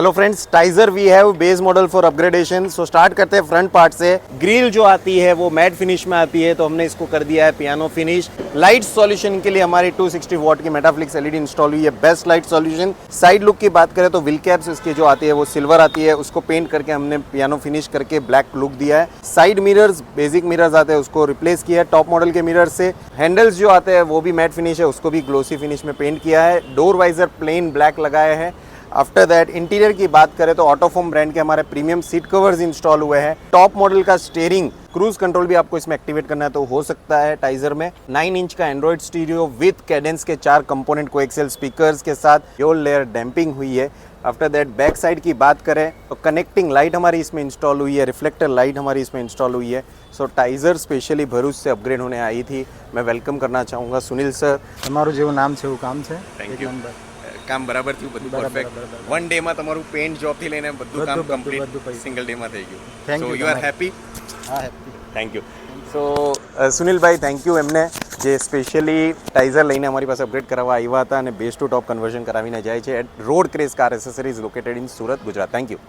Hello friends, Taisor we have base model for upgradation. So start करते हैं front part से। Grill जो आती है वो मैट फिनिश में आती है, तो हमने इसको कर दिया है पियानो फिनिश। लाइट सॉल्यूशन के लिए हमारी 260 वॉट की मेटाफ्लिक्स एलईडी इंस्टॉल हुई है, best light solution. Side look की बात करें तो व्हील कैप्स इसकी जो आती है वो सिल्वर आती है, उसको पेंट करके हमने पियानो फिनिश करके ब्लैक लुक दिया है। साइड मिरर्स, बेसिक मिरर्स आते हैं, उसको रिप्लेस किया है टॉप मॉडल के मिरर से। हैंडल्स जो आते हैं वो भी मैट फिनिश है, उसको भी ग्लोसी फिनिश में पेंट किया है। डोर वाइजर प्लेन ब्लैक लगाए हैं। आफ्टर दैट इंटीरियर की बात करें तो ऑटोफोम ब्रांड के हमारे प्रीमियम सीट कवर्स इंस्टॉल हुए हैं। टॉप मॉडल का स्टीयरिंग, क्रूज कंट्रोल भी आपको इसमें एक्टिवेट करना है तो हो सकता है टाइजर में। 9 इंच का एंड्रॉइड स्टीरियो विद कैडेंस के 4 कंपोनेंट कोएक्सियल स्पीकर्स के साथ ड्यूल लेयर डैम्पिंग हुई है। आफ्टर दैट बैक साइड की बात करें तो कनेक्टिंग लाइट हमारी इसमें इंस्टॉल हुई है, रिफ्लेक्टर लाइट हमारी इसमें इंस्टॉल हुई है। सो टाइजर स्पेशली भरूच से अपग्रेड होने आई थी। मैं वेलकम करना चाहूँगा सुनील सर। તમારું જેવું નામ છે એવું કામ છે. થેન્ક એક યુ. નંબર. કામ બરાબર થયું, બધું બરાબર, પરફેક્ટ. બરાબર. વન ડેમાં તમારું પેન્ટ જોબ થી લઈને બધું કામ બધું કમ્પ્લીટ પૈસા. સિંગલ ડેમાં થઈ ગયું. Thank so you you are તમારે. હેપી. હા હેપી. Thank you. સો સુનિલભાઈ, થેન્ક યુ એમને જે સ્પેશિયલી ટાઇઝર લઈને અમારી પાસે અપગ્રેડ કરાવવા આવ્યા હતા અને બેઝ ટુ ટોપ કન્વર્ઝન કરાવીને જાય છે at road craze car accessories located in Surat, Gujarat. Thank you.